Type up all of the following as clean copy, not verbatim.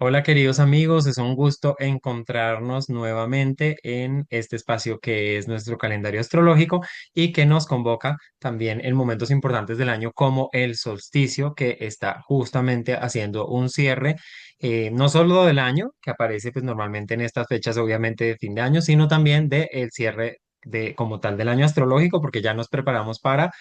Hola queridos amigos, es un gusto encontrarnos nuevamente en este espacio que es nuestro calendario astrológico y que nos convoca también en momentos importantes del año como el solsticio que está justamente haciendo un cierre, no solo del año, que aparece pues normalmente en estas fechas obviamente de fin de año, sino también del cierre de como tal del año astrológico porque ya nos preparamos para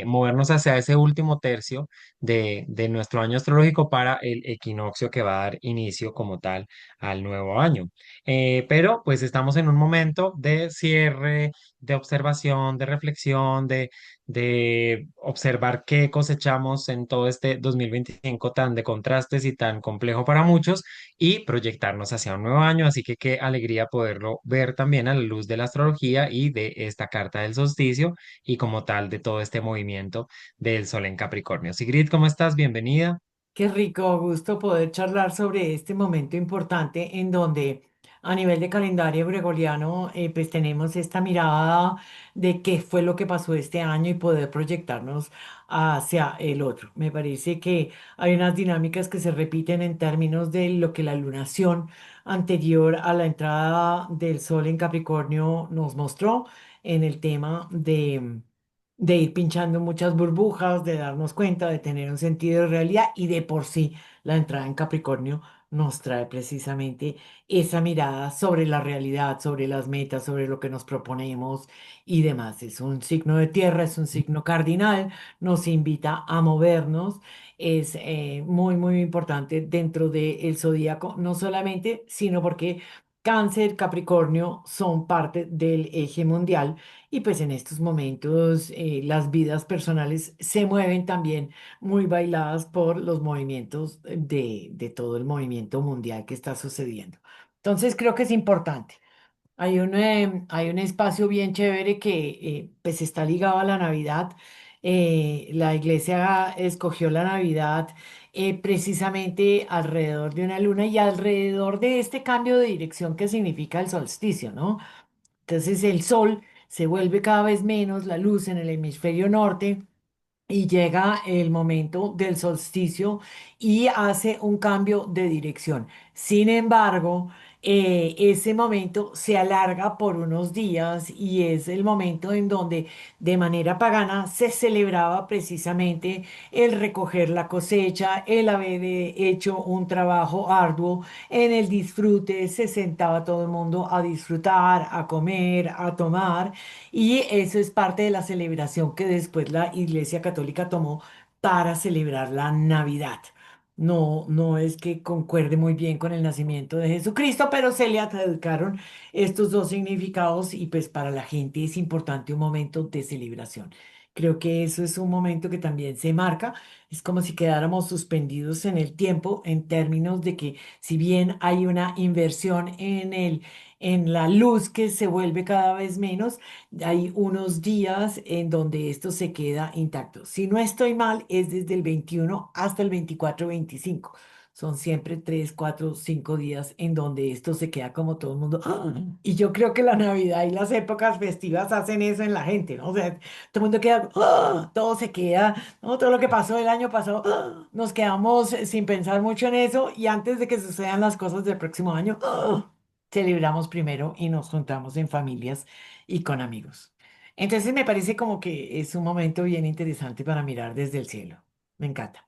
movernos hacia ese último tercio de nuestro año astrológico para el equinoccio que va a dar inicio como tal al nuevo año. Pero pues estamos en un momento de cierre, de observación, de reflexión, de observar qué cosechamos en todo este 2025 tan de contrastes y tan complejo para muchos y proyectarnos hacia un nuevo año. Así que qué alegría poderlo ver también a la luz de la astrología y de esta carta del solsticio y como tal de todo este movimiento del Sol en Capricornio. Sigrid, ¿cómo estás? Bienvenida. Qué rico, gusto poder charlar sobre este momento importante en donde a nivel de calendario gregoriano pues tenemos esta mirada de qué fue lo que pasó este año y poder proyectarnos hacia el otro. Me parece que hay unas dinámicas que se repiten en términos de lo que la lunación anterior a la entrada del Sol en Capricornio nos mostró en el tema de ir pinchando muchas burbujas, de darnos cuenta, de tener un sentido de realidad y de por sí la entrada en Capricornio nos trae precisamente esa mirada sobre la realidad, sobre las metas, sobre lo que nos proponemos y demás. Es un signo de tierra, es un signo cardinal, nos invita a movernos. Es muy, muy importante dentro del zodíaco, no solamente, sino porque Cáncer, Capricornio son parte del eje mundial y pues en estos momentos las vidas personales se mueven también muy bailadas por los movimientos de todo el movimiento mundial que está sucediendo. Entonces creo que es importante. Hay un espacio bien chévere que pues está ligado a la Navidad. La iglesia escogió la Navidad precisamente alrededor de una luna y alrededor de este cambio de dirección que significa el solsticio, ¿no? Entonces el sol se vuelve cada vez menos la luz en el hemisferio norte y llega el momento del solsticio y hace un cambio de dirección. Sin embargo, ese momento se alarga por unos días y es el momento en donde de manera pagana se celebraba precisamente el recoger la cosecha, el haber hecho un trabajo arduo, en el disfrute se sentaba todo el mundo a disfrutar, a comer, a tomar. Y eso es parte de la celebración que después la Iglesia Católica tomó para celebrar la Navidad. No, no es que concuerde muy bien con el nacimiento de Jesucristo, pero se le adjudicaron estos dos significados y pues para la gente es importante un momento de celebración. Creo que eso es un momento que también se marca. Es como si quedáramos suspendidos en el tiempo en términos de que si bien hay una inversión en la luz que se vuelve cada vez menos, hay unos días en donde esto se queda intacto. Si no estoy mal, es desde el 21 hasta el 24-25. Son siempre 3, 4, 5 días en donde esto se queda como todo el mundo. ¡Ah! Y yo creo que la Navidad y las épocas festivas hacen eso en la gente, ¿no? O sea, todo el mundo queda, ¡ah! Todo se queda, ¿no? Todo lo que pasó el año pasado, ¡ah! Nos quedamos sin pensar mucho en eso y antes de que sucedan las cosas del próximo año, ¡ah! Celebramos primero y nos juntamos en familias y con amigos. Entonces me parece como que es un momento bien interesante para mirar desde el cielo. Me encanta.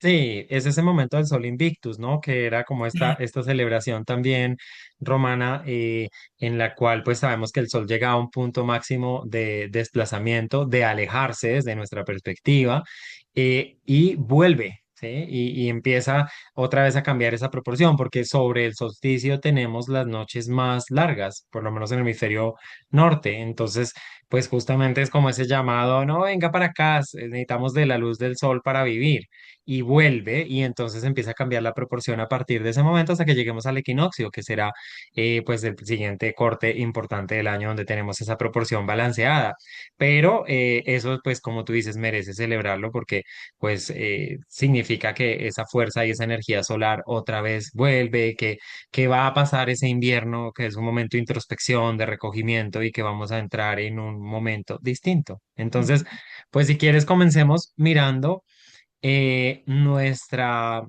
Sí, es ese momento del Sol Invictus, ¿no? Que era como esta celebración también romana en la cual pues sabemos que el Sol llega a un punto máximo de desplazamiento, de alejarse desde nuestra perspectiva y vuelve, ¿sí? Y empieza otra vez a cambiar esa proporción, porque sobre el solsticio tenemos las noches más largas, por lo menos en el hemisferio norte. Entonces, pues justamente es como ese llamado, no, venga para acá, necesitamos de la luz del sol para vivir y vuelve y entonces empieza a cambiar la proporción a partir de ese momento hasta que lleguemos al equinoccio, que será pues el siguiente corte importante del año donde tenemos esa proporción balanceada. Pero eso pues como tú dices merece celebrarlo porque pues significa que esa fuerza y esa energía solar otra vez vuelve, que va a pasar ese invierno, que es un momento de introspección, de recogimiento y que vamos a entrar en un momento distinto. Entonces, pues si quieres comencemos mirando nuestra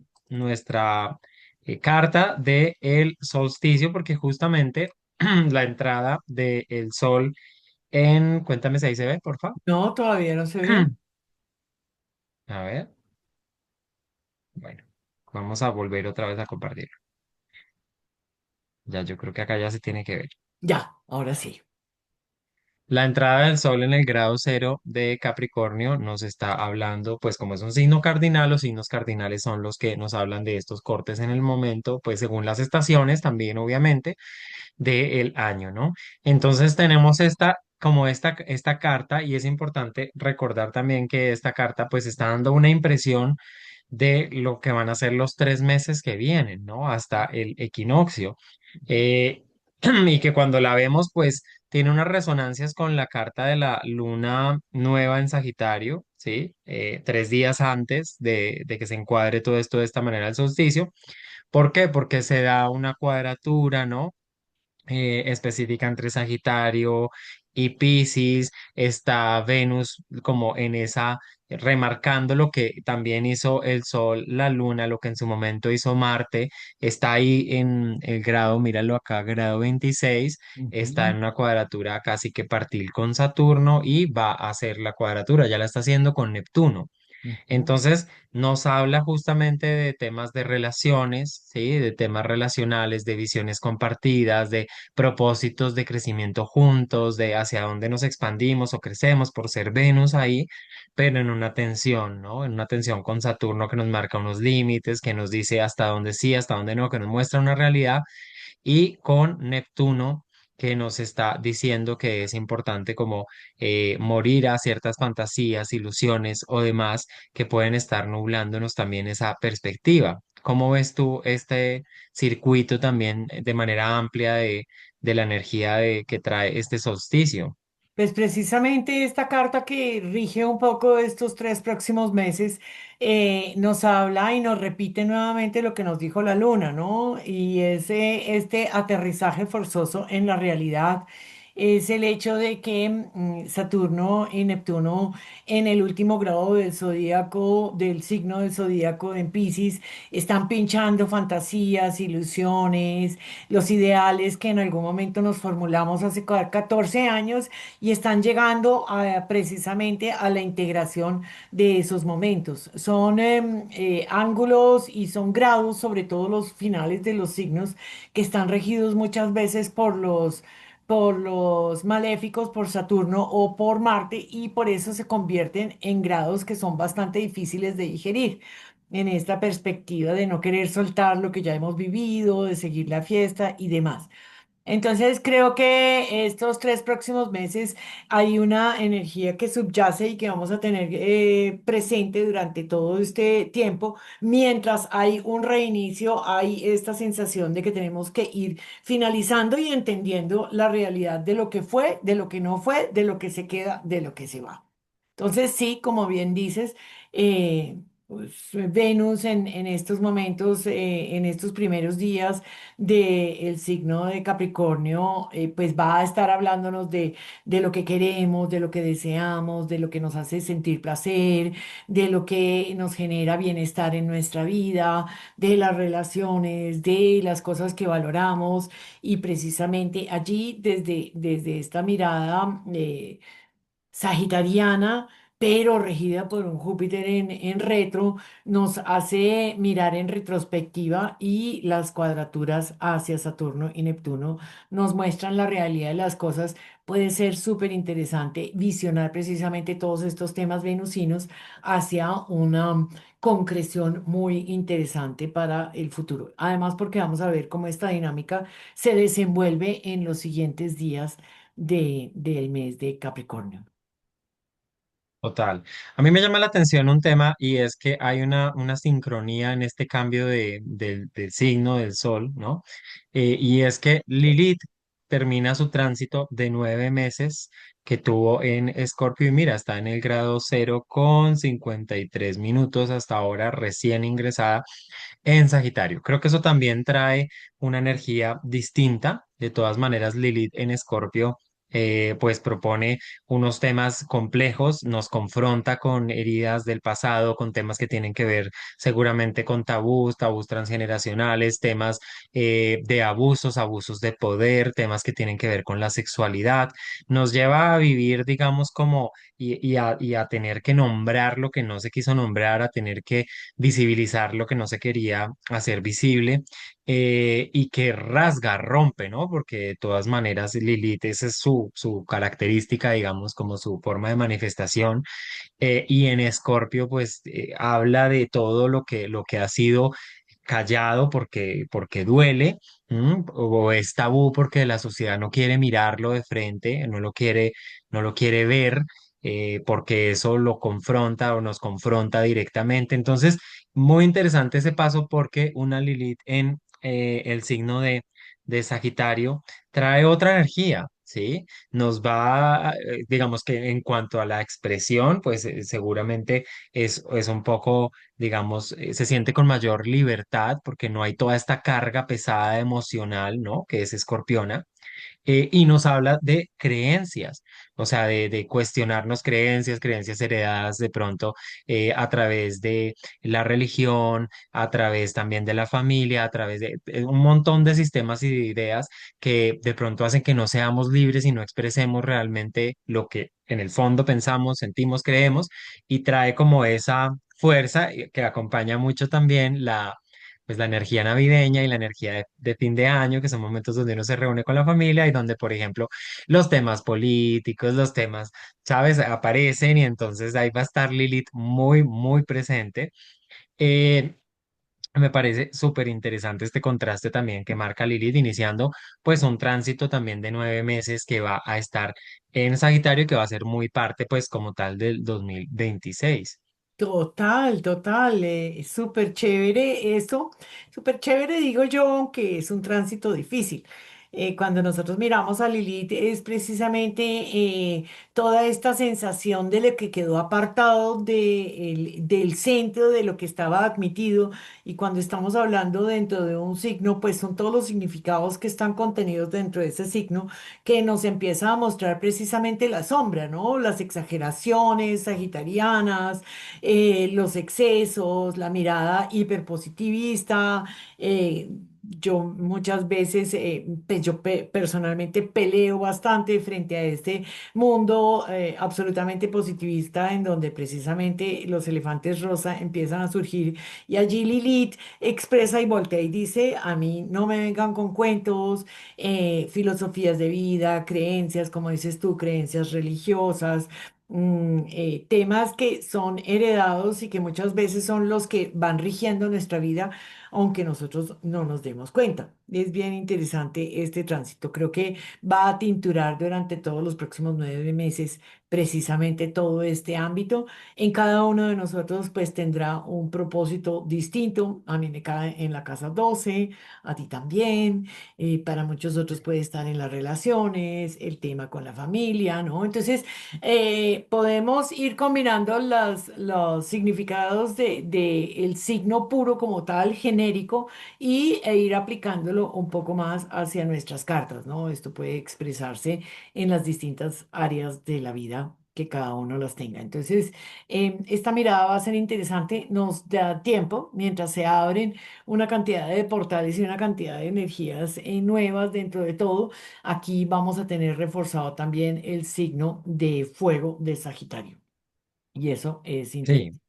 carta de el solsticio, porque justamente la entrada del sol cuéntame si ahí se ve, por favor. No, todavía no se ve. A ver, bueno, vamos a volver otra vez a compartir. Ya, yo creo que acá ya se tiene que ver. Ya, ahora sí. La entrada del sol en el grado cero de Capricornio nos está hablando, pues como es un signo cardinal, los signos cardinales son los que nos hablan de estos cortes en el momento, pues según las estaciones también, obviamente, del año, ¿no? Entonces tenemos esta carta y es importante recordar también que esta carta pues está dando una impresión de lo que van a ser los 3 meses que vienen, ¿no? Hasta el equinoccio. Eh, y que cuando la vemos, pues tiene unas resonancias con la carta de la luna nueva en Sagitario, ¿sí? 3 días antes de que se encuadre todo esto de esta manera el solsticio. ¿Por qué? Porque se da una cuadratura, ¿no? Específica entre Sagitario y Piscis, está Venus como en esa, remarcando lo que también hizo el Sol, la Luna, lo que en su momento hizo Marte, está ahí en el grado, míralo acá, grado 26, está Ujú, en una cuadratura casi que partil con Saturno y va a hacer la cuadratura, ya la está haciendo con Neptuno. ujú. Entonces, nos habla justamente de temas de relaciones, ¿sí? De temas relacionales, de visiones compartidas, de propósitos de crecimiento juntos, de hacia dónde nos expandimos o crecemos por ser Venus ahí, pero en una tensión, ¿no? En una tensión con Saturno que nos marca unos límites, que nos dice hasta dónde sí, hasta dónde no, que nos muestra una realidad y con Neptuno que nos está diciendo que es importante como morir a ciertas fantasías, ilusiones o demás que pueden estar nublándonos también esa perspectiva. ¿Cómo ves tú este circuito también de manera amplia de la energía que trae este solsticio? Pues precisamente esta carta que rige un poco estos 3 próximos meses nos habla y nos repite nuevamente lo que nos dijo la luna, ¿no? Y ese, este aterrizaje forzoso en la realidad es el hecho de que Saturno y Neptuno en el último grado del zodíaco, del signo del zodíaco en Piscis, están pinchando fantasías, ilusiones, los ideales que en algún momento nos formulamos hace 14 años y están llegando precisamente a la integración de esos momentos. Son ángulos y son grados, sobre todo los finales de los signos, que están regidos muchas veces por los maléficos, por Saturno o por Marte, y por eso se convierten en grados que son bastante difíciles de digerir. En esta perspectiva de no querer soltar lo que ya hemos vivido, de seguir la fiesta y demás. Entonces creo que estos 3 próximos meses hay una energía que subyace y que vamos a tener presente durante todo este tiempo. Mientras hay un reinicio, hay esta sensación de que tenemos que ir finalizando y entendiendo la realidad de lo que fue, de lo que no fue, de lo que se queda, de lo que se va. Entonces sí, como bien dices, pues, Venus en estos momentos, en estos primeros días del signo de Capricornio, pues va a estar hablándonos de lo que queremos, de lo que deseamos, de lo que nos hace sentir placer, de lo que nos genera bienestar en nuestra vida, de las relaciones, de las cosas que valoramos. Y precisamente allí, desde esta mirada sagitariana, pero regida por un Júpiter en retro, nos hace mirar en retrospectiva, y las cuadraturas hacia Saturno y Neptuno nos muestran la realidad de las cosas. Puede ser súper interesante visionar precisamente todos estos temas venusinos hacia una concreción muy interesante para el futuro. Además, porque vamos a ver cómo esta dinámica se desenvuelve en los siguientes días del mes de Capricornio. Total. A mí me llama la atención un tema y es que hay una sincronía en este cambio del signo del sol, ¿no? Y es que Lilith termina su tránsito de 9 meses que tuvo en Escorpio y mira, está en el grado 0,53 minutos hasta ahora, recién ingresada en Sagitario. Creo que eso también trae una energía distinta. De todas maneras, Lilith en Escorpio. pues propone unos temas complejos, nos confronta con heridas del pasado, con temas que tienen que ver seguramente con tabús, tabús transgeneracionales, temas de abusos, abusos de poder, temas que tienen que ver con la sexualidad. Nos lleva a vivir, digamos, como y a tener que nombrar lo que no se quiso nombrar, a tener que visibilizar lo que no se quería hacer visible, y que rasga, rompe, ¿no? Porque de todas maneras Lilith, esa es su característica, digamos, como su forma de manifestación. Y en Escorpio, pues habla de todo lo que ha sido callado porque duele, o es tabú porque la sociedad no quiere mirarlo de frente, no lo quiere ver, porque eso lo confronta o nos confronta directamente. Entonces, muy interesante ese paso porque una Lilith en el signo de Sagitario trae otra energía, ¿sí? Nos va, digamos que en cuanto a la expresión, pues seguramente es un poco, digamos, se siente con mayor libertad porque no hay toda esta carga pesada emocional, ¿no? Que es escorpiona. Y nos habla de creencias, o sea, de cuestionarnos creencias, creencias heredadas de pronto a través de la religión, a través también de la familia, a través de un montón de sistemas y de ideas que de pronto hacen que no seamos libres y no expresemos realmente lo que en el fondo pensamos, sentimos, creemos, y trae como esa fuerza que acompaña mucho también pues la energía navideña y la energía de fin de año, que son momentos donde uno se reúne con la familia y donde, por ejemplo, los temas políticos, los temas, ¿sabes?, aparecen y entonces ahí va a estar Lilith muy, muy presente. Eh, Me parece súper interesante este contraste también que marca Lilith, iniciando pues un tránsito también de 9 meses que va a estar en Sagitario, que va a ser muy parte pues como tal del 2026. Total, total, súper chévere eso, súper chévere digo yo, aunque es un tránsito difícil. Cuando nosotros miramos a Lilith es precisamente toda esta sensación de lo que quedó apartado del centro de lo que estaba admitido, y cuando estamos hablando dentro de un signo, pues son todos los significados que están contenidos dentro de ese signo que nos empieza a mostrar precisamente la sombra, ¿no? Las exageraciones sagitarianas, los excesos, la mirada hiperpositivista. Yo muchas veces, pues yo personalmente peleo bastante frente a este mundo absolutamente positivista en donde precisamente los elefantes rosa empiezan a surgir, y allí Lilith expresa y voltea y dice, a mí no me vengan con cuentos, filosofías de vida, creencias, como dices tú, creencias religiosas, temas que son heredados y que muchas veces son los que van rigiendo nuestra vida, aunque nosotros no nos demos cuenta. Es bien interesante este tránsito. Creo que va a tinturar durante todos los próximos 9 meses precisamente todo este ámbito. En cada uno de nosotros pues tendrá un propósito distinto. A mí me cae en la casa 12, a ti también. Para muchos otros puede estar en las relaciones, el tema con la familia, ¿no? Entonces, podemos ir combinando los significados de el signo puro como tal, genérico, e ir aplicándolo un poco más hacia nuestras cartas, ¿no? Esto puede expresarse en las distintas áreas de la vida que cada uno las tenga. Entonces, esta mirada va a ser interesante, nos da tiempo mientras se abren una cantidad de portales y una cantidad de energías nuevas dentro de todo. Aquí vamos a tener reforzado también el signo de fuego de Sagitario. Y eso es Sí. interesante.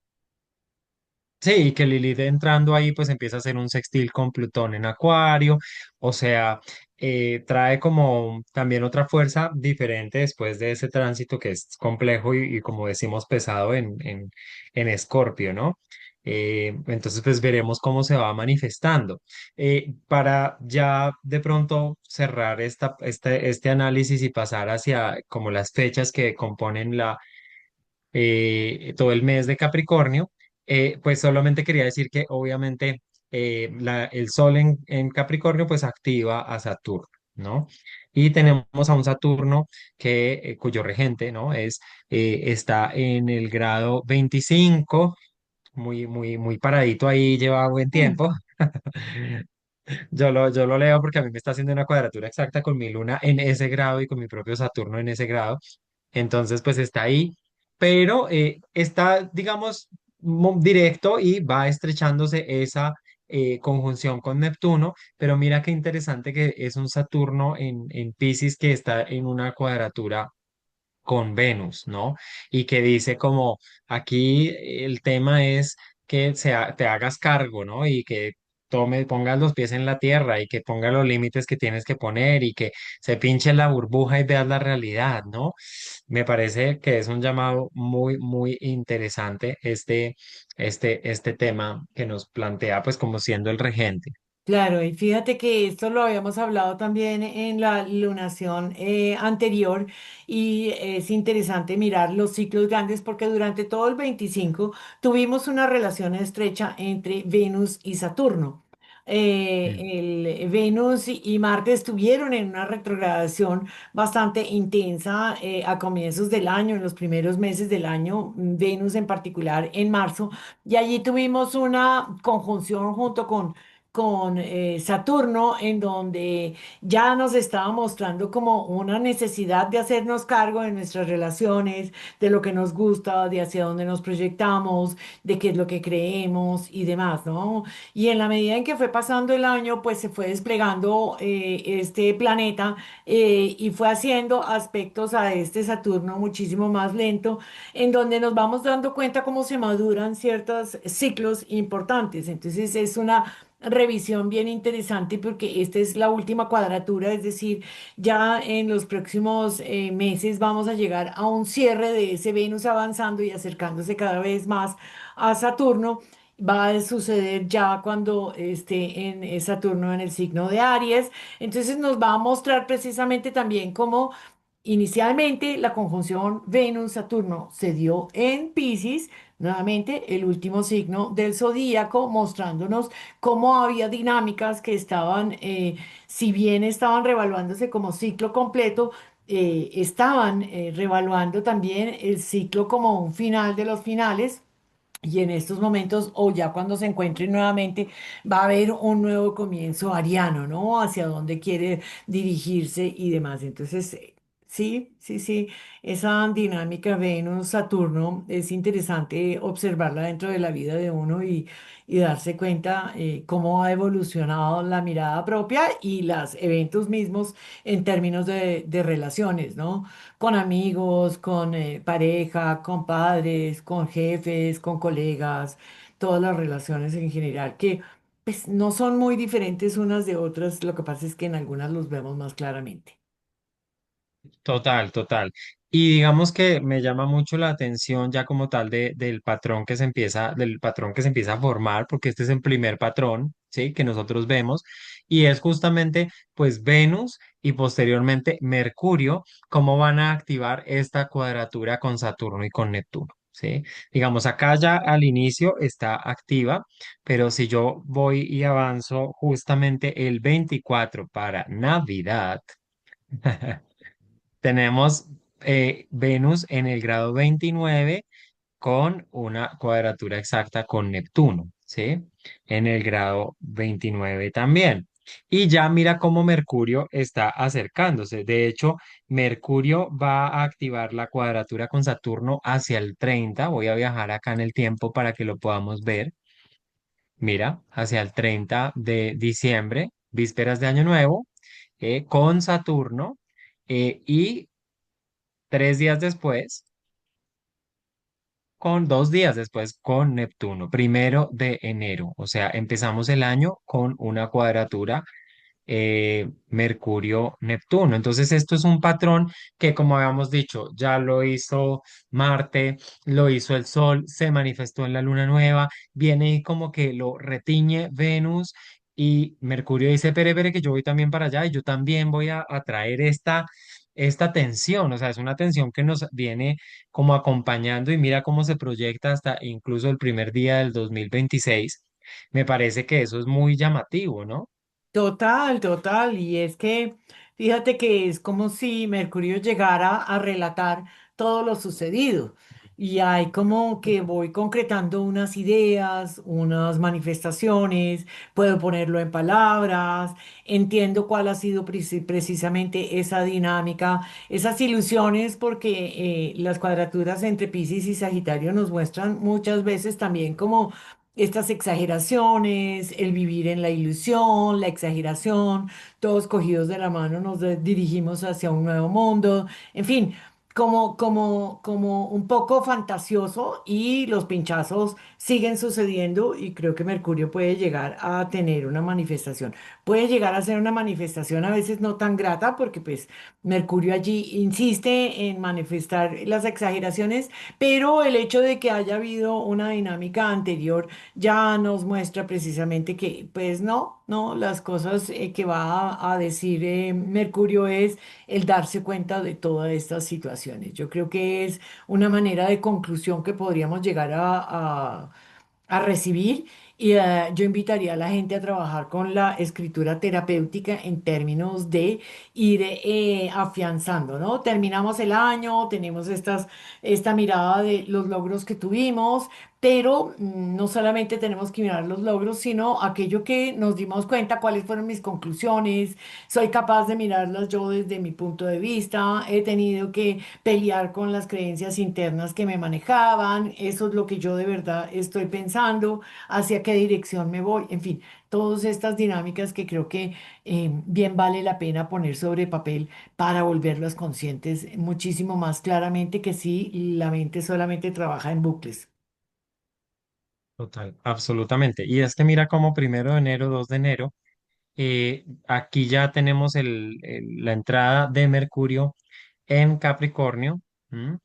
Sí, y que Lilith entrando ahí pues empieza a hacer un sextil con Plutón en Acuario, o sea, trae como también otra fuerza diferente después de ese tránsito que es complejo y como decimos pesado en Escorpio, ¿no? Entonces pues veremos cómo se va manifestando. Para ya de pronto cerrar este análisis y pasar hacia como las fechas que componen todo el mes de Capricornio, pues solamente quería decir que obviamente el Sol en Capricornio pues activa a Saturno, ¿no? Y tenemos a un Saturno cuyo regente, ¿no? Está en el grado 25, muy, muy, muy paradito ahí, lleva buen Mm. tiempo. Yo lo leo porque a mí me está haciendo una cuadratura exacta con mi luna en ese grado y con mi propio Saturno en ese grado. Entonces, pues está ahí, pero está, digamos, directo y va estrechándose esa conjunción con Neptuno, pero mira qué interesante que es un Saturno en Piscis que está en una cuadratura con Venus, ¿no? Y que dice como aquí el tema es que te hagas cargo, ¿no? Y que pongas los pies en la tierra y que pongas los límites que tienes que poner y que se pinche la burbuja y veas la realidad, ¿no? Me parece que es un llamado muy, muy interesante este tema que nos plantea pues como siendo el regente. Claro, y fíjate que esto lo habíamos hablado también en la lunación anterior y es interesante mirar los ciclos grandes porque durante todo el 25 tuvimos una relación estrecha entre Venus y Saturno. Mm. El Venus y Marte estuvieron en una retrogradación bastante intensa a comienzos del año, en los primeros meses del año, Venus en particular en marzo, y allí tuvimos una conjunción junto con Saturno, en donde ya nos estaba mostrando como una necesidad de hacernos cargo de nuestras relaciones, de lo que nos gusta, de hacia dónde nos proyectamos, de qué es lo que creemos y demás, ¿no? Y en la medida en que fue pasando el año, pues se fue desplegando este planeta y fue haciendo aspectos a este Saturno muchísimo más lento, en donde nos vamos dando cuenta cómo se maduran ciertos ciclos importantes. Entonces es una revisión bien interesante porque esta es la última cuadratura, es decir, ya en los próximos meses vamos a llegar a un cierre de ese Venus avanzando y acercándose cada vez más a Saturno. Va a suceder ya cuando esté en Saturno en el signo de Aries. Entonces nos va a mostrar precisamente también cómo inicialmente la conjunción Venus-Saturno se dio en Piscis, nuevamente el último signo del zodíaco, mostrándonos cómo había dinámicas que estaban, si bien estaban revaluándose como ciclo completo, estaban revaluando también el ciclo como un final de los finales. Y en estos momentos, o ya cuando se encuentren nuevamente, va a haber un nuevo comienzo ariano, ¿no? Hacia dónde quiere dirigirse y demás. Entonces, sí, sí, sí, esa dinámica Venus-Saturno es interesante observarla dentro de la vida de uno y darse cuenta cómo ha evolucionado la mirada propia y los eventos mismos en términos de relaciones, ¿no? Con amigos, con pareja, con padres, con jefes, con colegas, todas las relaciones en general que pues no son muy diferentes unas de otras, lo que pasa es que en algunas los vemos más claramente. Total, total. Y digamos que me llama mucho la atención ya como tal del patrón que se empieza, del patrón que se empieza a formar, porque este es el primer patrón, ¿sí? Que nosotros vemos, y es justamente pues Venus y posteriormente Mercurio, cómo van a activar esta cuadratura con Saturno y con Neptuno, ¿sí? Digamos, acá ya al inicio está activa, pero si yo voy y avanzo justamente el 24 para Navidad, tenemos Venus en el grado 29 con una cuadratura exacta con Neptuno, ¿sí? En el grado 29 también. Y ya mira cómo Mercurio está acercándose. De hecho, Mercurio va a activar la cuadratura con Saturno hacia el 30. Voy a viajar acá en el tiempo para que lo podamos ver. Mira, hacia el 30 de diciembre, vísperas de Año Nuevo, con Saturno. Y 3 días después, con 2 días después, con Neptuno, 1 de enero. O sea, empezamos el año con una cuadratura Mercurio-Neptuno. Entonces, esto es un patrón que, como habíamos dicho, ya lo hizo Marte, lo hizo el Sol, se manifestó en la Luna Nueva, viene y como que lo retiñe Venus. Y Mercurio dice, pere, pere, que yo voy también para allá y yo también voy a atraer esta tensión, o sea, es una tensión que nos viene como acompañando y mira cómo se proyecta hasta incluso el primer día del 2026. Me parece que eso es muy llamativo, ¿no? Total, total. Y es que fíjate que es como si Mercurio llegara a relatar todo lo sucedido. y hay como que voy concretando unas ideas, unas manifestaciones, puedo ponerlo en palabras, entiendo cuál ha sido precisamente esa dinámica, esas ilusiones, porque las cuadraturas entre Piscis y Sagitario nos muestran muchas veces también como estas exageraciones, el vivir en la ilusión, la exageración, todos cogidos de la mano nos dirigimos hacia un nuevo mundo, en fin, como un poco fantasioso y los pinchazos siguen sucediendo y creo que Mercurio puede llegar a tener una manifestación. Puede llegar a ser una manifestación a veces no tan grata porque pues Mercurio allí insiste en manifestar las exageraciones, pero el hecho de que haya habido una dinámica anterior ya nos muestra precisamente que pues no, las cosas que va a decir Mercurio es el darse cuenta de todas estas situaciones. Yo creo que es una manera de conclusión que podríamos llegar a recibir. Y yo invitaría a la gente a trabajar con la escritura terapéutica en términos de ir afianzando, ¿no? Terminamos el año, tenemos esta mirada de los logros que tuvimos, pero no solamente tenemos que mirar los logros, sino aquello que nos dimos cuenta, cuáles fueron mis conclusiones, soy capaz de mirarlas yo desde mi punto de vista, he tenido que pelear con las creencias internas que me manejaban, eso es lo que yo de verdad estoy pensando, hacia qué dirección me voy, en fin, todas estas dinámicas que creo que bien vale la pena poner sobre papel para volverlas conscientes muchísimo más claramente que si la mente solamente trabaja en bucles. Total, absolutamente. Y es que mira como 1 de enero, 2 de enero, aquí ya tenemos la entrada de Mercurio en Capricornio. ¿M?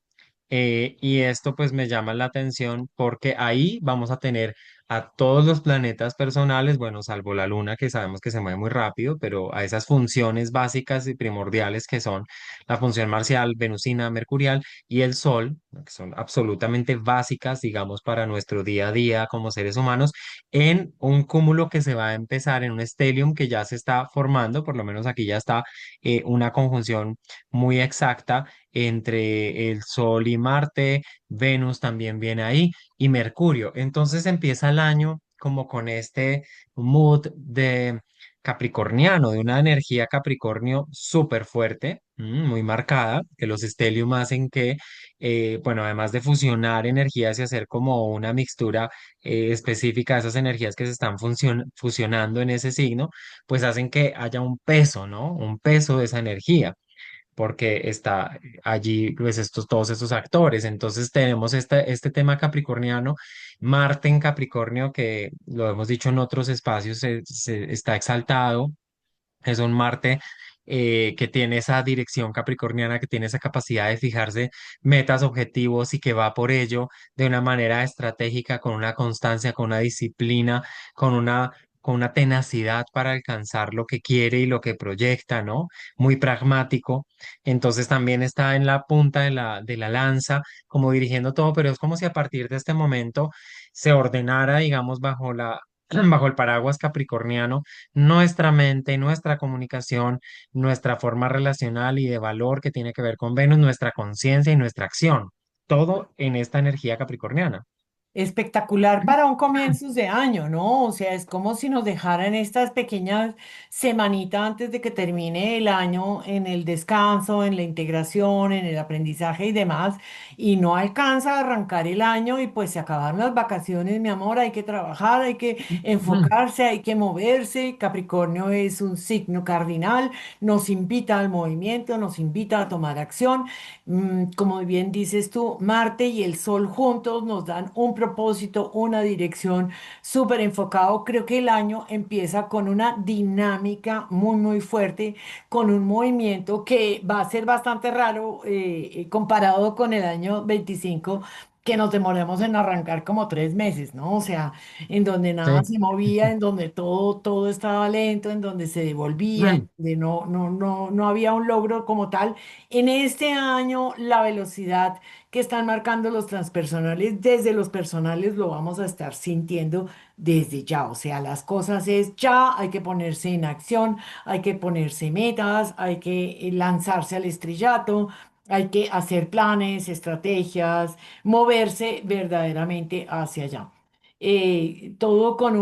Y esto pues me llama la atención porque ahí vamos a tener a todos los planetas personales, bueno, salvo la Luna que sabemos que se mueve muy rápido, pero a esas funciones básicas y primordiales que son la función marcial, venusina, mercurial y el Sol, ¿no? Que son absolutamente básicas, digamos, para nuestro día a día como seres humanos, en un cúmulo que se va a empezar en un stellium que ya se está formando, por lo menos aquí ya está una conjunción muy exacta entre el Sol y Marte, Venus también viene ahí y Mercurio. Entonces empieza el año como con este mood de capricorniano, de una energía Capricornio súper fuerte, muy marcada, que los stellium hacen que, bueno, además de fusionar energías y hacer como una mixtura específica de esas energías que se están fusionando en ese signo, pues hacen que haya un peso, ¿no? Un peso de esa energía porque está allí pues todos estos actores. Entonces tenemos este tema capricorniano, Marte en Capricornio, que lo hemos dicho en otros espacios, está exaltado, es un Marte que tiene esa dirección capricorniana, que tiene esa capacidad de fijarse metas, objetivos y que va por ello de una manera estratégica, con una constancia, con una disciplina, con una tenacidad para alcanzar lo que quiere y lo que proyecta, ¿no? Muy pragmático. Entonces también está en la punta de la lanza, como dirigiendo todo, pero es como si a partir de este momento se ordenara, digamos, bajo el paraguas capricorniano nuestra mente, nuestra comunicación, nuestra forma relacional y de valor que tiene que ver con Venus, nuestra conciencia y nuestra acción. Todo en esta energía capricorniana. Espectacular para un comienzos de año, ¿no? O sea, es como si nos dejaran estas pequeñas semanitas antes de que termine el año en el descanso, en la integración, en el aprendizaje y demás, y no alcanza a arrancar el año y pues se acabaron las vacaciones, mi amor, hay que trabajar, hay que Mm. enfocarse, hay que moverse. Capricornio es un signo cardinal, nos invita al movimiento, nos invita a tomar acción. Como bien dices tú, Marte y el Sol juntos nos dan un propósito, una dirección súper enfocado. Creo que el año empieza con una dinámica muy fuerte, con un movimiento que va a ser bastante raro comparado con el año 25, que nos demoramos en arrancar como 3 meses, ¿no? O sea, en donde nada Sí. se movía, en donde todo estaba lento, en donde se devolvía, en Mm. donde no había un logro como tal. En este año, la velocidad que están marcando los transpersonales, desde los personales lo vamos a estar sintiendo desde ya. O sea, las cosas es ya, hay que ponerse en acción, hay que ponerse metas, hay que lanzarse al estrellato. hay que hacer planes, estrategias, moverse verdaderamente hacia allá. Todo con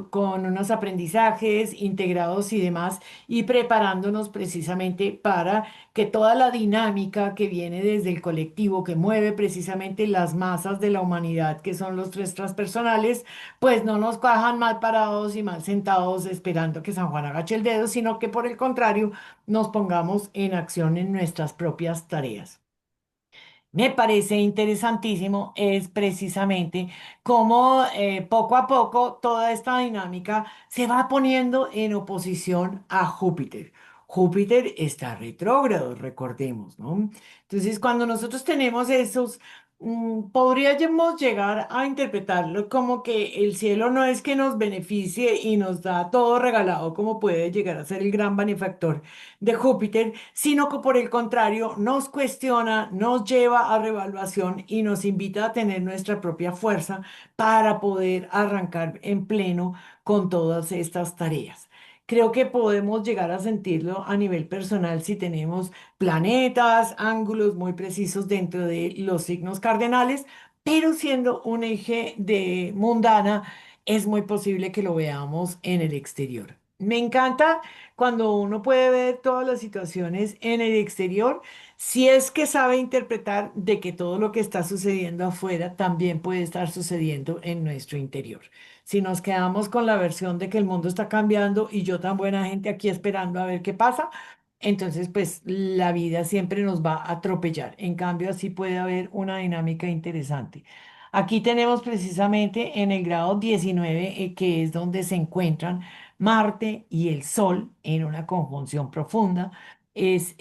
con unos aprendizajes integrados y demás, y preparándonos precisamente para que toda la dinámica que viene desde el colectivo, que mueve precisamente las masas de la humanidad, que son los tres transpersonales, pues no nos cojan mal parados y mal sentados esperando que San Juan agache el dedo, sino que por el contrario nos pongamos en acción en nuestras propias tareas. Me parece interesantísimo es precisamente cómo poco a poco toda esta dinámica se va poniendo en oposición a Júpiter. Júpiter está retrógrado, recordemos, ¿no? Entonces, cuando nosotros tenemos esos, podríamos llegar a interpretarlo como que el cielo no es que nos beneficie y nos da todo regalado, como puede llegar a ser el gran benefactor de Júpiter, sino que por el contrario nos cuestiona, nos lleva a revaluación y nos invita a tener nuestra propia fuerza para poder arrancar en pleno con todas estas tareas. Creo que podemos llegar a sentirlo a nivel personal si tenemos planetas, ángulos muy precisos dentro de los signos cardenales, pero siendo un eje de mundana, es muy posible que lo veamos en el exterior. Me encanta cuando uno puede ver todas las situaciones en el exterior, si es que sabe interpretar de que todo lo que está sucediendo afuera también puede estar sucediendo en nuestro interior. Si nos quedamos con la versión de que el mundo está cambiando y yo tan buena gente aquí esperando a ver qué pasa, entonces pues la vida siempre nos va a atropellar. En cambio, así puede haber una dinámica interesante. Aquí tenemos precisamente en el grado 19, que es donde se encuentran Marte y el Sol en una conjunción profunda. Es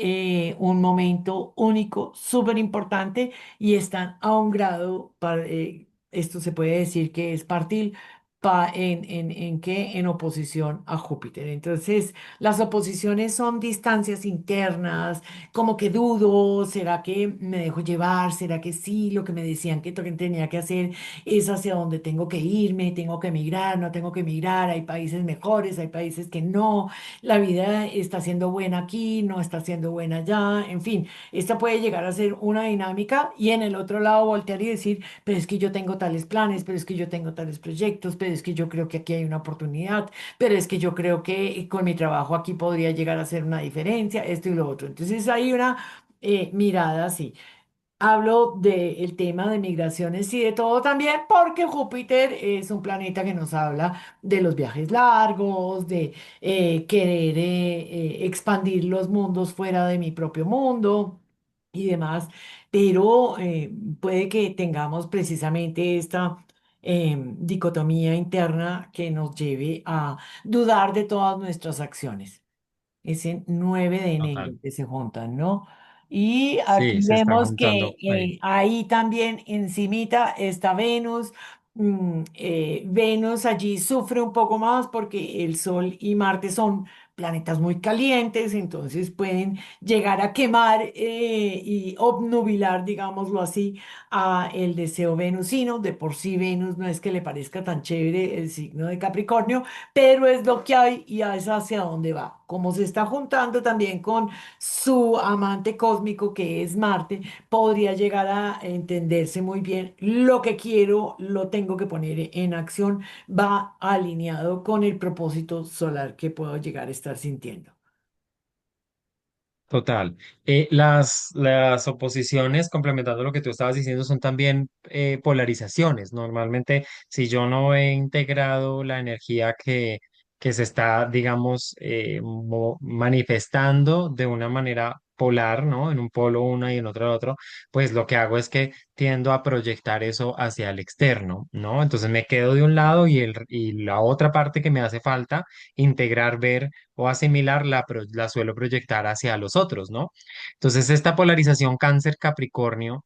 un momento único, súper importante y están a un grado, esto se puede decir que es partir en qué, en oposición a Júpiter. Entonces, las oposiciones son distancias internas, como que dudo, ¿será que me dejo llevar? ¿Será que sí? Lo que me decían que tenía que hacer es hacia donde tengo que irme, tengo que emigrar, no tengo que emigrar, hay países mejores, hay países que no, la vida está siendo buena aquí, no está siendo buena allá, en fin, esta puede llegar a ser una dinámica y en el otro lado voltear y decir, pero es que yo tengo tales planes, pero es que yo tengo tales proyectos, pero es que yo creo que aquí hay una oportunidad, pero es que yo creo que con mi trabajo aquí podría llegar a hacer una diferencia, esto y lo otro. Entonces hay una mirada así. Hablo del tema de migraciones y de todo también porque Júpiter es un planeta que nos habla de los viajes largos, de querer expandir los mundos fuera de mi propio mundo y demás, pero puede que tengamos precisamente esta dicotomía interna que nos lleve a dudar de todas nuestras acciones. Ese 9 de enero Total. que se juntan, ¿no? Y aquí Sí, se están vemos juntando que ahí. ahí también encimita está Venus. Venus allí sufre un poco más porque el Sol y Marte son planetas muy calientes, entonces pueden llegar a quemar y obnubilar, digámoslo así, a el deseo venusino. De por sí Venus no es que le parezca tan chévere el signo de Capricornio, pero es lo que hay y es hacia dónde va. Como se está juntando también con su amante cósmico que es Marte, podría llegar a entenderse muy bien lo que quiero, lo tengo que poner en acción, va alineado con el propósito solar que puedo llegar a estar sintiendo. Total. Las oposiciones, complementando lo que tú estabas diciendo, son también polarizaciones. Normalmente, si yo no he integrado la energía que se está, digamos, manifestando de una manera polar, ¿no? En un polo uno y en otro el otro, pues lo que hago es que tiendo a proyectar eso hacia el externo, ¿no? Entonces me quedo de un lado y la otra parte que me hace falta integrar, ver o asimilar la suelo proyectar hacia los otros, ¿no? Entonces, esta polarización cáncer-capricornio,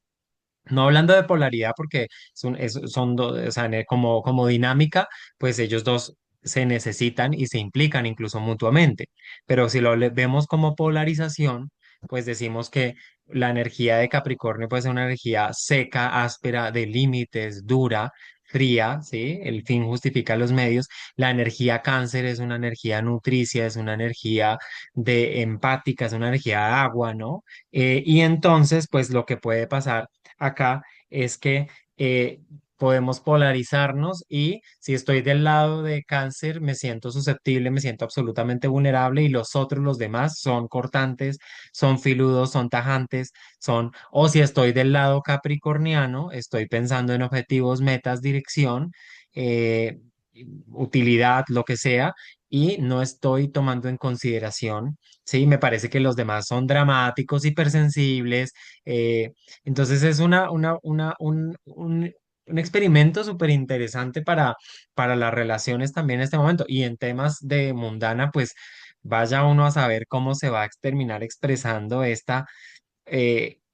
no hablando de polaridad porque o sea, como dinámica, pues ellos dos se necesitan y se implican incluso mutuamente, pero si vemos como polarización, pues decimos que la energía de Capricornio puede ser una energía seca, áspera, de límites, dura, fría, ¿sí? El fin justifica los medios. La energía cáncer es una energía nutricia, es una energía de empática, es una energía de agua, ¿no? Y entonces, pues lo que puede pasar acá es que eh, podemos polarizarnos y si estoy del lado de cáncer, me siento susceptible, me siento absolutamente vulnerable y los otros, los demás, son cortantes, son filudos, son tajantes, son, o si estoy del lado capricorniano, estoy pensando en objetivos, metas, dirección, eh, utilidad, lo que sea. Y no estoy tomando en consideración, sí, me parece que los demás son dramáticos, hipersensibles, eh, entonces es un experimento súper interesante para las relaciones también en este momento. Y en temas de mundana, pues vaya uno a saber cómo se va a terminar expresando esta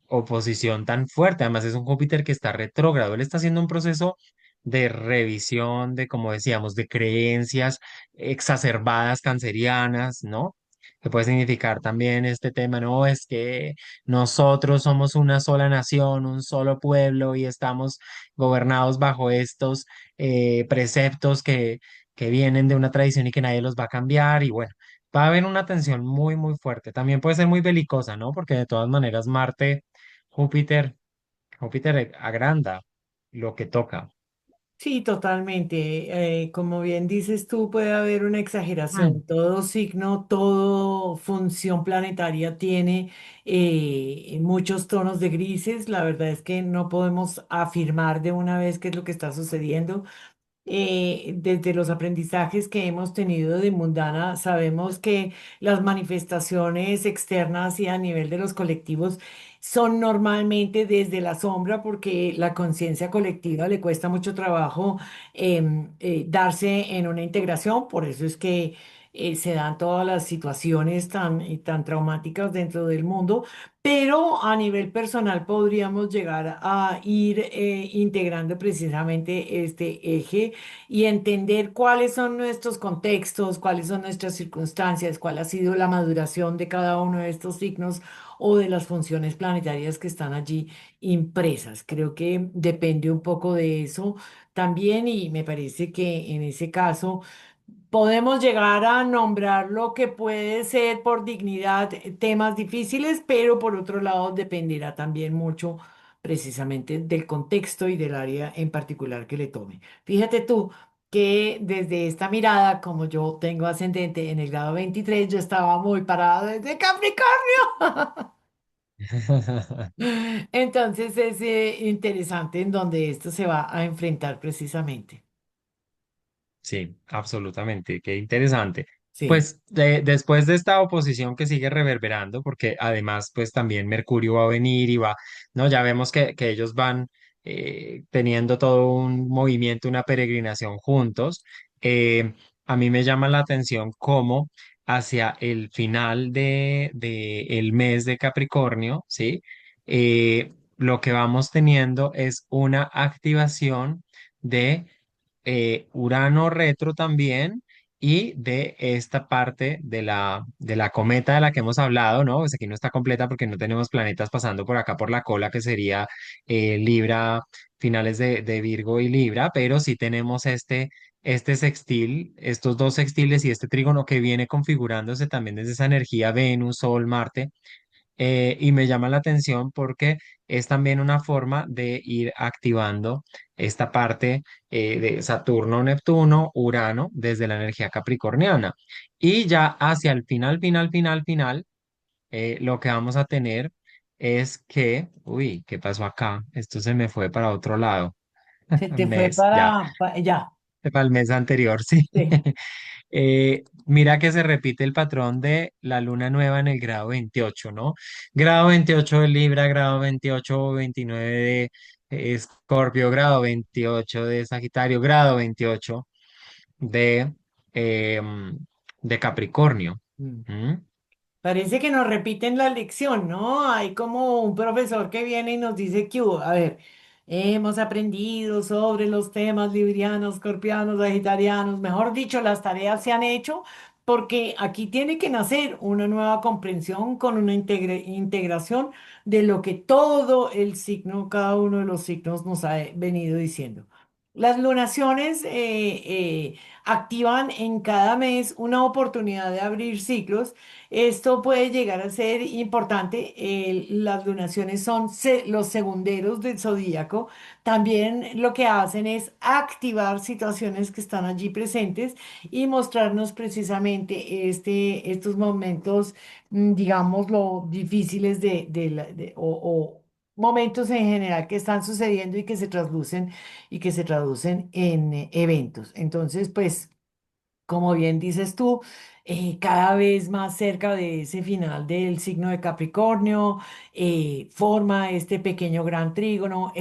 oposición tan fuerte. Además, es un Júpiter que está retrógrado. Él está haciendo un proceso de revisión de, como decíamos, de creencias exacerbadas cancerianas, ¿no? Que puede significar también este tema, no, es que nosotros somos una sola nación, un solo pueblo y estamos gobernados bajo estos preceptos que vienen de una tradición y que nadie los va a cambiar. Y bueno, va a haber una tensión muy, muy fuerte. También puede ser muy belicosa, ¿no? Porque de todas maneras Marte, Júpiter, Júpiter agranda lo que toca. Sí, totalmente. Como bien dices tú, puede haber una Mm. exageración. Todo signo, toda función planetaria tiene muchos tonos de grises. La verdad es que no podemos afirmar de una vez qué es lo que está sucediendo. Desde los aprendizajes que hemos tenido de Mundana, sabemos que las manifestaciones externas y a nivel de los colectivos son normalmente desde la sombra, porque la conciencia colectiva le cuesta mucho trabajo darse en una integración. Por eso es que se dan todas las situaciones tan traumáticas dentro del mundo. Pero a nivel personal podríamos llegar a ir integrando precisamente este eje y entender cuáles son nuestros contextos, cuáles son nuestras circunstancias, cuál ha sido la maduración de cada uno de estos signos o de las funciones planetarias que están allí impresas. Creo que depende un poco de eso también, y me parece que en ese caso podemos llegar a nombrar lo que puede ser por dignidad temas difíciles, pero por otro lado dependerá también mucho precisamente del contexto y del área en particular que le tome. Fíjate tú que desde esta mirada, como yo tengo ascendente en el grado 23, yo estaba muy parada desde Capricornio. Entonces es interesante en donde esto se va a enfrentar precisamente. Sí, absolutamente, qué interesante. Sí. Pues después de esta oposición que sigue reverberando, porque además pues también Mercurio va a venir y va, ¿no? Ya vemos que ellos van teniendo todo un movimiento, una peregrinación juntos. A mí me llama la atención cómo hacia el final de el mes de Capricornio, ¿sí? Lo que vamos teniendo es una activación de Urano retro también y de esta parte de la cometa de la que hemos hablado, ¿no? Pues aquí no está completa porque no tenemos planetas pasando por acá por la cola, que sería Libra, finales de Virgo y Libra, pero sí tenemos este sextil, estos dos sextiles y este trígono que viene configurándose también desde esa energía Venus, Sol, Marte y me llama la atención porque es también una forma de ir activando esta parte de Saturno, Neptuno, Urano desde la energía capricorniana. Y ya hacia el final, lo que vamos a tener es que, uy, ¿qué pasó acá? Esto se me fue para otro lado. Se te fue Mes, ya, ya. para el mes anterior, sí. Sí. Mira que se repite el patrón de la luna nueva en el grado 28, ¿no? Grado 28 de Libra, grado 28, 29 de Escorpio, grado 28 de Sagitario, grado 28 de, em, de Capricornio. Mm. ¿Mm? Parece que nos repiten la lección, ¿no? Hay como un profesor que viene y nos dice que, a ver, hemos aprendido sobre los temas librianos, escorpianos, sagitarianos, mejor dicho, las tareas se han hecho porque aquí tiene que nacer una nueva comprensión con una integración de lo que todo el signo, cada uno de los signos nos ha venido diciendo. Las lunaciones activan en cada mes una oportunidad de abrir ciclos. Esto puede llegar a ser importante. Las lunaciones son los segunderos del zodíaco. También lo que hacen es activar situaciones que están allí presentes y mostrarnos precisamente estos momentos, digámoslo, difíciles o momentos en general que están sucediendo y que se traducen en eventos. Entonces, pues, como bien dices tú, cada vez más cerca de ese final del signo de Capricornio, forma este pequeño gran trígono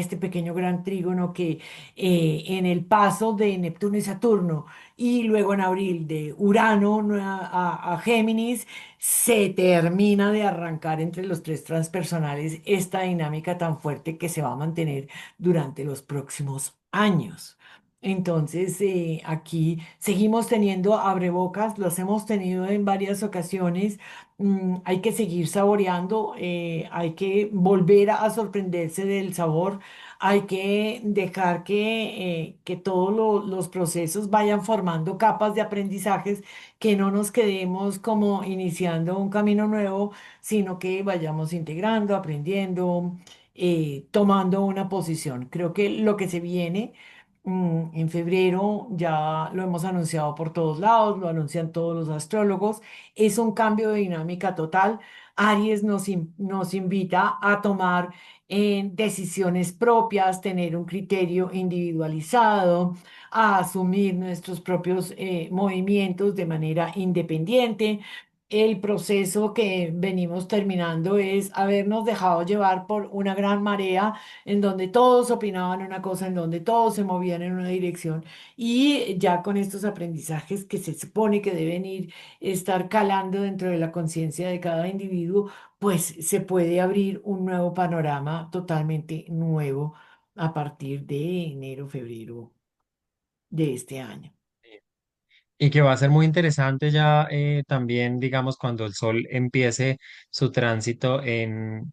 que en el paso de Neptuno y Saturno y luego en abril de Urano a Géminis, se termina de arrancar entre los tres transpersonales esta dinámica tan fuerte que se va a mantener durante los próximos años. Entonces, aquí seguimos teniendo abrebocas, los hemos tenido en varias ocasiones. Hay que seguir saboreando, hay que volver a sorprenderse del sabor, hay que dejar que todos los procesos vayan formando capas de aprendizajes, que no nos quedemos como iniciando un camino nuevo, sino que vayamos integrando, aprendiendo, tomando una posición. Creo que lo que se viene en febrero, ya lo hemos anunciado por todos lados, lo anuncian todos los astrólogos, es un cambio de dinámica total. Aries nos invita a tomar decisiones propias, tener un criterio individualizado, a asumir nuestros propios movimientos de manera independiente. El proceso que venimos terminando es habernos dejado llevar por una gran marea en donde todos opinaban una cosa, en donde todos se movían en una dirección, y ya con estos aprendizajes que se supone que deben estar calando dentro de la conciencia de cada individuo, pues se puede abrir un nuevo panorama totalmente nuevo a partir de enero, febrero de este año. Y que va a ser muy interesante ya también, digamos, cuando el Sol empiece su tránsito en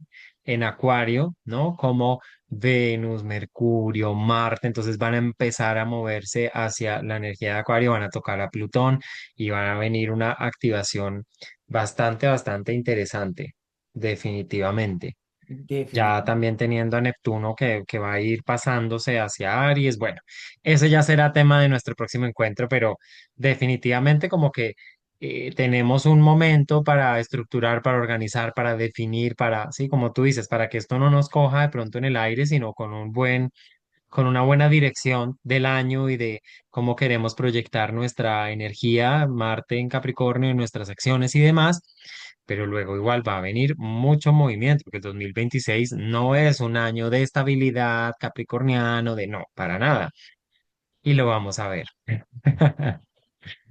Acuario, ¿no? Como Venus, Mercurio, Marte, entonces van a empezar a moverse hacia la energía de Acuario, van a tocar a Plutón y van a venir una activación bastante interesante, definitivamente. Ya Definitivamente. también teniendo a Neptuno que va a ir pasándose hacia Aries. Bueno, ese ya será tema de nuestro próximo encuentro, pero definitivamente como que tenemos un momento para estructurar, para organizar, para definir, para, sí, como tú dices, para que esto no nos coja de pronto en el aire, sino con con una buena dirección del año y de cómo queremos proyectar nuestra energía, Marte en Capricornio, en nuestras acciones y demás, pero luego igual va a venir mucho movimiento, porque el 2026 no es un año de estabilidad capricorniano, de no, para nada, y lo vamos a ver.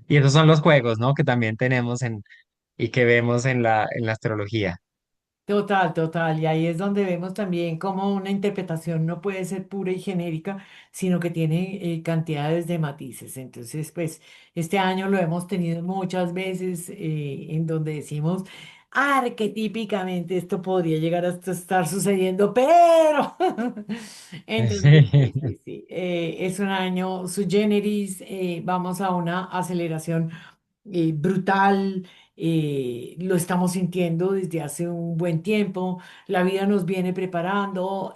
Y esos son los juegos, ¿no? Que también tenemos y que vemos en en la astrología. Total, total. Y ahí es donde vemos también cómo una interpretación no puede ser pura y genérica, sino que tiene cantidades de matices. Entonces, pues, este año lo hemos tenido muchas veces en donde decimos, arquetípicamente esto podría llegar a estar sucediendo, pero... Entonces, sí, sí, sí. Es un año sui generis, vamos a una aceleración brutal, lo estamos sintiendo desde hace un buen tiempo, la vida nos viene preparando,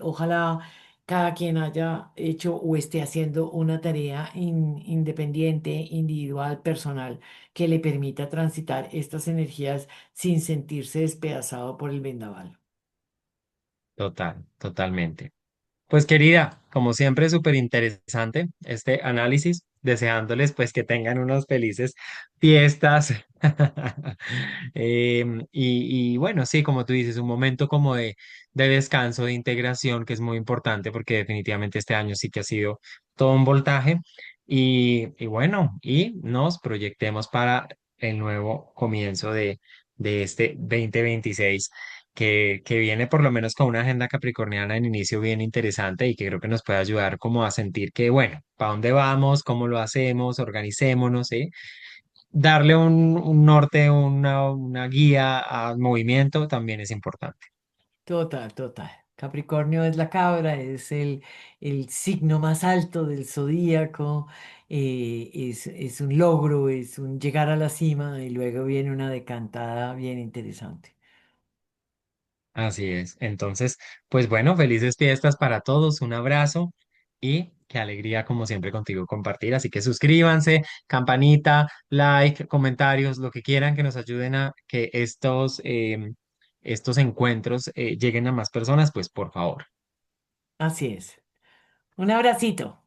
ojalá cada quien haya hecho o esté haciendo una tarea independiente, individual, personal, que le permita transitar estas energías sin sentirse despedazado por el vendaval. Totalmente. Pues querida, como siempre, súper interesante este análisis, deseándoles pues que tengan unas felices fiestas. Y bueno, sí, como tú dices, un momento como de descanso, de integración, que es muy importante porque definitivamente este año sí que ha sido todo un voltaje. Y bueno, y nos proyectemos para el nuevo comienzo de este 2026 que viene por lo menos con una agenda capricorniana en inicio bien interesante y que creo que nos puede ayudar como a sentir que, bueno, ¿para dónde vamos? ¿Cómo lo hacemos? Organicémonos, ¿sí? Darle un norte, una guía al movimiento también es importante. Total, total. Capricornio es la cabra, es el signo más alto del zodíaco, es un logro, es un llegar a la cima y luego viene una decantada bien interesante. Así es. Entonces, pues bueno, felices fiestas para todos, un abrazo y qué alegría como siempre contigo compartir. Así que suscríbanse, campanita, like, comentarios, lo que quieran que nos ayuden a que estos encuentros lleguen a más personas, pues por favor. Así es. Un abracito.